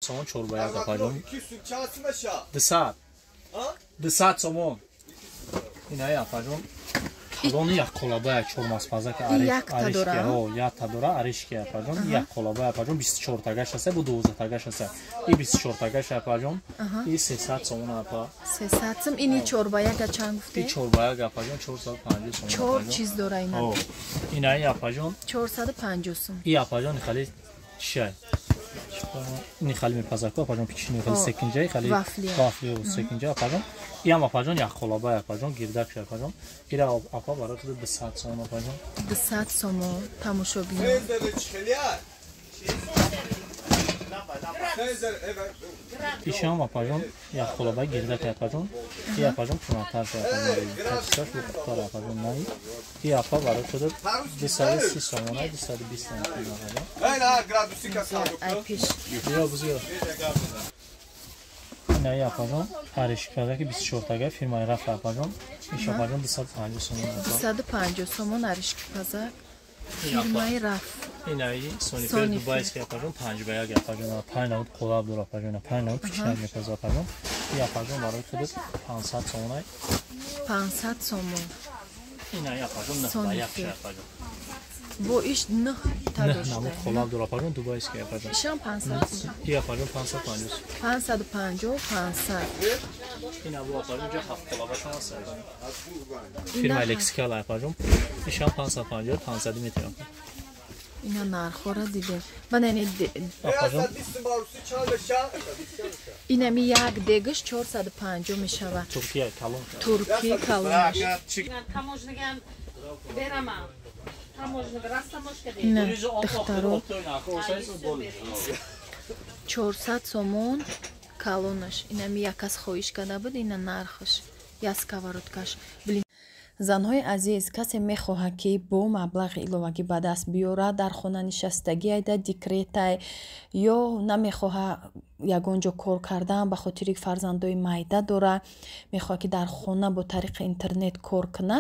Somon çorbaya yapacağım. 200 somon. Yine yapacağım. Kalonu yak kolabaya çormaz fazla ki ya tadora arışki yapacağım. Yak kolabaya yapacağım. 24 tagaşasa bu 9 tagaşasa. 24 tagaş yapacağım. 3 saat somon yapar. 3 saatim ini çorbaya kaçan gufte. Bir çorbaya yapacağım. 4 saat 5 somon. Çor çiz dorayına. Yine yapacağım. 4 saat 5'sun. Yapacağım xali şey. Nixali mipazak yapacağım. Piçini xali sekincey xali vafli o sekincey yapacağım. İyam yapacağım ya kolaba yapacağım. Girdap yapacağım. İra apa var orada 2 saat sonra yapacağım. 2 saat sonra tamoşobin. İşam yapacağım. Ya kolaba girdap yapacağım. Yapacağım tunatar yapacağım. Kaçtaş bu kutar yapacağım. İyi apa var orada 2 saat 6 sonra 2 saat 20 sonra yapacağım. Aynen gradusika sağlık. Ay piş. Yok. Ne yapacağım? Arışkadaki bir şortaga firmaya raf yapacağım. İş yapacağım 1 saat 5 sonra. 1 saat 5 somon arışkı pazak. Firmaya raf. Yine Sony Dubai'ski yapacağım. Pancabaya yapacağım. Paynavut kolabdır yapacağım. Paynavut piçler yapacağım. Yapacağım var o 5 saat sonra. 5 saat somon. Yine yapacağım. Ne yapacağım? Bu iş ne tabii. Namut kolabdır yapacağım. Dubai'ski yapacağım. İşam 5 saat. Yapacağım 5 saat 5 saat 5 saat. Yine bu yapacağım. Hafta kolaba şans yapacağım. Firma Lexicala yapacağım. İşam 5 saat 5 saat metre. İna narxora dedim. Ben yani yapacağım. İna mi yak degiş 4 saat 5 میشود. Türkiye kalın. Türkiye kalın. Taможнигам берамам. Таможниг растамошка де. İna dıxtaro 4 saat somon kalonаш. İna mi yakas xoiş kada bud ина нархш. Я сковородкаш. Блин. занҳои азиз касе мехоҳад ки бо маблағи иловагӣ ба даст биёрад дар хона нишастагӣ айда декретай ё намехоҳад ягон ҷо кор кардан ба хотири фарзандои майда дора мехоҳад ки дар хона бо тариқи интернет кор куна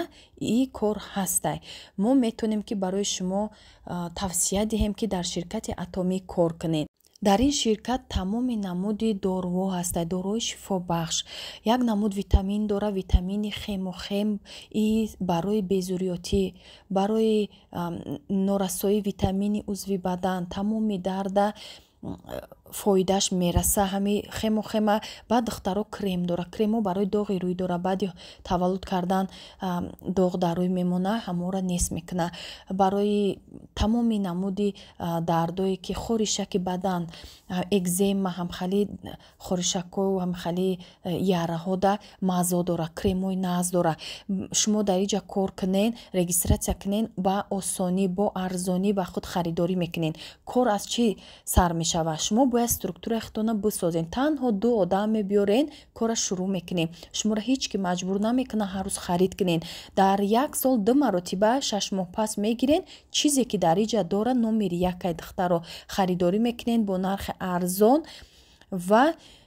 и кор ҳастай мо метавонем ки барои шумо тавсия диҳем ки дар ширкати атомӣ кор кунед. дар ин ширкат тамоми намуди доруҳо ҳастанд, доруҳои шифобахш. Як намуд витамин дора, витамини хемохем и барои безуриётӣ, барои норасои витамини узви бадан, тамоми дарда фоидааш мераса. ҳами хемохема баъд духтаро крем дора, кремо барои доғи рӯй дора, баъди таваллуд кардан доғ дар рӯй мемона, ҳамора нес мекуна. Барои тамоми намуди дардое ки хоришаки бадан, экзема, ҳамхали хоришако, ҳамхали яраҳода мазо дора, кремои наз дора. шумо дар инҷа кор кунен, регистратсия кунен, ба осонӣ бо арзонӣ ба худ харидорӣ мекунен. Кор аз чӣ сар мешавад? шумо бояд структураи худтона бисозен. танҳо 2 одам мебиёрен, кора шурӯъ мекунем. шуморо ҳеҷ ки маҷбур намекуна ҳар рӯз харид кунен. дар 1 сол 2 маротиба 6 моҳ пас мегирен. чизе ки дар инҷа дора номери якай духтаро харидорӣ мекунен бо нархи арзон ва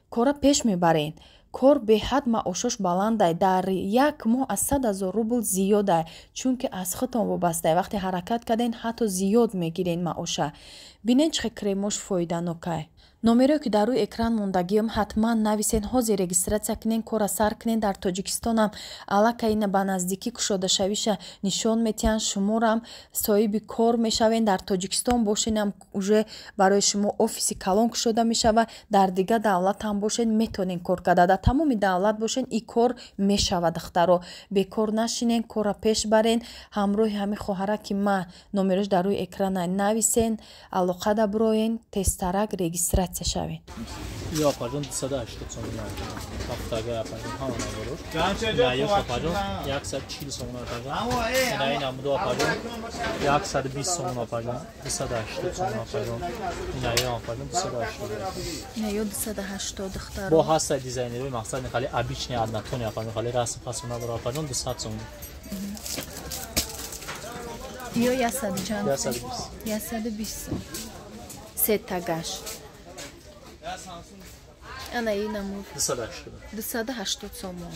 кора пеш мебарен. кор беҳад маошош баландай, дар 1 моҳ аз 100 000 рубл зиёдай, чунки аз худтон вобастай. вақте ҳаракат карден ҳатто зиёд мегирен маоша. бинен чӣ кремош фоиданокай. номеро ки дар рӯи экран мондагиём ҳатман нависен, ҳозир регистратсия кунен, кора сар кунен. дар тоҷикистонам аллакайна ба наздикӣ кушодашавиша нишон метиҳанд, шуморам соҳиби кор мешавен. дар тоҷикистон бошенам уже барои шумо офиси калон кушода мешавад. дар дига давлатам бошен метавонен кор карда. дар тамоми давлат бошен и кор мешавад. духтаро бекор нашинен, кора пеш барен. ҳамроҳи ҳамин хоҳара ки ма номерош дар рӯи экрана нависен, алоқа даброен, тезтарак регистратсия شوین. یا پاجون 280 سومون yapacağım. Haftaga yapacağım. Hamam olur. Ya yapacağım. 140 سومون yapacağım. Yine namudu yapacağım. 120 سومون yapacağım. 280 سومون yapacağım. Yine yapacağım. 280. Ne yo 280 دختر. Bu hasta dizayneri maqsad xali обычный однотон yapacağım. Xali rasm fasona dora yapacağım. 200 سومون. Yo 100 can. 120. Setagash. Ana iyi namur. 280 сомон.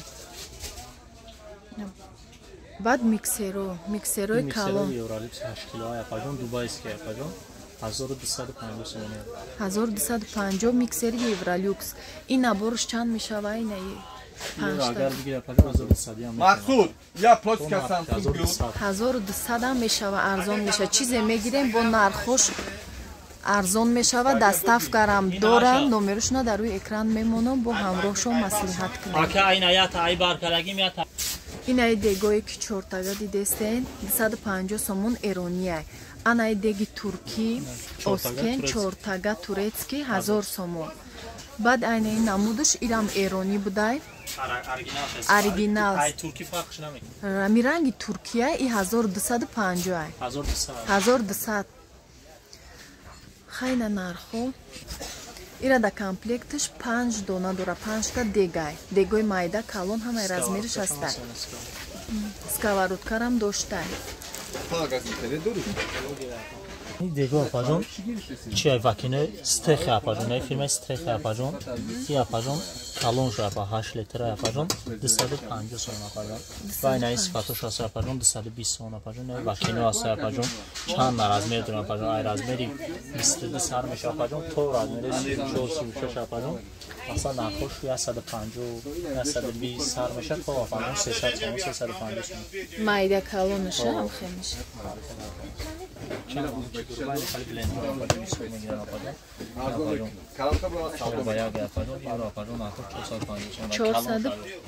Бад миксеро калон. Миксеро евролипс 8 кило yapacağım. Dubai'ski yapacağım. 1250 сомон. 1250 миксер Евролюкс. این наборش чанд мешава инаи 5 Агар бигира паҷо 1200 ям. Масуд, я плотика Samsung 1200 ам мешава, арзон меша. Чизе мегирем бо нархош арзон мешава, доставкарам дорам. номерушна дар рӯи экран мемонам, бо ҳамроҳшон маслиҳат кунем. Ака айна я тай баркалагим я та. Инаи дегое ки чортага дидестен 250 сомон эрония. Анаи деги турки оскен чортага турецки 1000 сомон. баъд айнаи намудаш ирам эронӣ будай оригинал Ай турки фарқш намекунад. рами ранги туркия и 1250 ай 1200 хайна нархо ира да комплекташ 5 дона дора, 5 та дегай, дегои майда калон ҳамаи размериш ҳастай. сковородкарам доштай. Дего апажон чи вакине стех апажон не фирма стех апажон ки апажон калон ша апа 8 литр апажон 250 сом апажон вай на сифатош аса апажон 220 сом апажон не вакине аса апажон чанд размер дор апажон ай размери 22 сар меша апажон то размери 36 апажон аса нахош 150 120 сар меша то апажон 300 сом 350 сом майда калонаш ам хемиш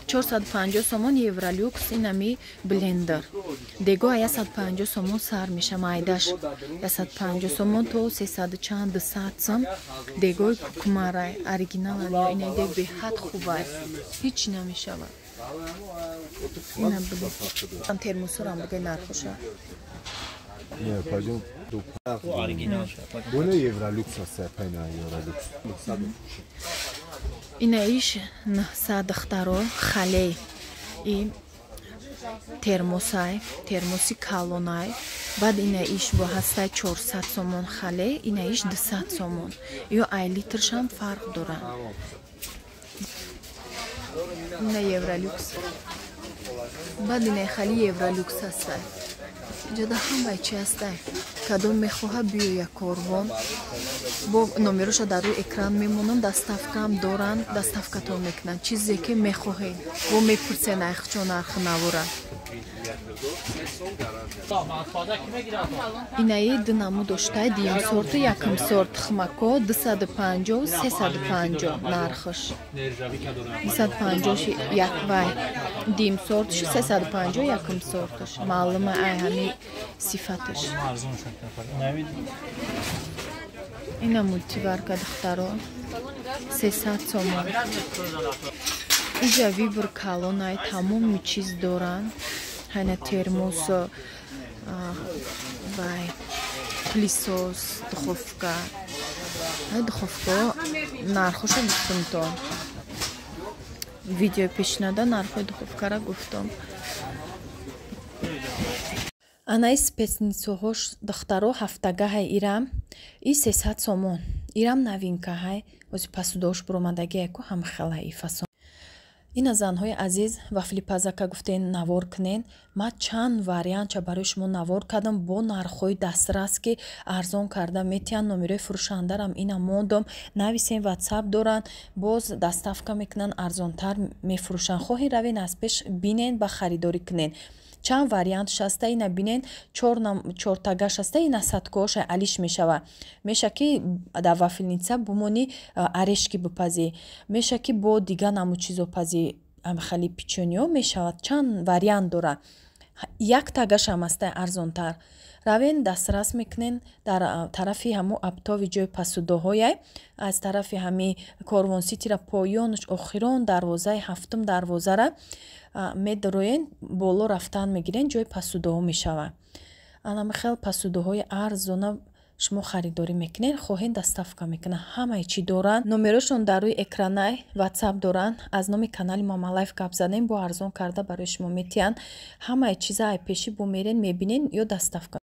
$450 сомон Евролюкс инами блендер. Дего 150 сомон сар меша майдаш. 150 сомон то 300 чанд 200 сом. Дего кукмарай оригинал ани ина дег беҳад хубай. Ҳеч намешава. Ина блендер. Ам термосурам бугай нархоша. Не, пойдем. Бона Евролюкс сапайна Евролюкс. Инаиш садахтаро хале и термосай, термоси калонай. Баъд инаиш бо ҳастай 400 сомон хале, инаиш 200 сомон. Ё ай литршам фарқ дора. Ина Евролюкс. баъд ина хали Евролюкс ҳастай. ҷода ҳамаи чи ҳастай. Кадом мехоҳад биёя корвон. Бо номероша дар рӯи экран мемонам, доставкаам доран, доставкатон мекунанд. Чизе ки мехоҳед. Бо мепурсен айхчон нархи навора. Инаи ду намуд доштай дим сорту якм сорт хмако 250 350 нархш. 250 як вай дим сортш 350 якм сортш. Маълума ай ҳами сифатш. Ина мультиварка духтаро 300 сомон. Иҷа вибр калонай тамоми чиз доран. Ҳайна термос вай пилисос духовка. Ай духовка нархоша гуфтам то. Видео пешнада нархои духовкара гуфтам. Анаи спецницоҳош духтаро ҳафтагаҳай ирам и 300 сомон. Ирам навинкаҳай ози пасудош буромадагиай ку ҳам хелаи фасон. Ина занҳои азиз ва филиппазака гуфтен навор кунен. Ман чанд вариантча барои шумо навор кардам бо нархҳои дастрас ки арзон карда метиҳанд. номерои фурӯшандарам ина мондам. нависен ватсап доранд, боз доставка мекунанд, арзонтар мефурӯшанд. хоҳен равен аз пеш бинен ба харидорӣ кунен. чанд вариантш ҳаста. ина бинен чортагаш ҳаста. ина садкоша алиш мешава. меша ки дар вафлница бумони орешки бипазӣ. меша ки бо дигар намуд чизо пазӣ. амхали печениё мешавад. чанд вариант дора. як тагашам ҳаста арзонтар. равен дастрас мекунен дар тарафи ҳамо аптови ҷои пасудоҳояй. аз тарафи ҳами корвонситира поёнш охирон дарвозаи ҳафтум дарвозара медроен боло рафтан мегирен ҷои пасудоҳо мешава. анами хел пасудоҳои арзона шумо харидорӣ мекунед. хоҳен доставка мекунад. ҳамаи чӣ доранд. номерошон дар рӯи экранай ватсап доранд. аз номи канали Мама Лайф гап занем. бо арзон карда барои шумо метиҳанд. ҳамаи чиза айпешӣ бо мерен мебинен ё доставка.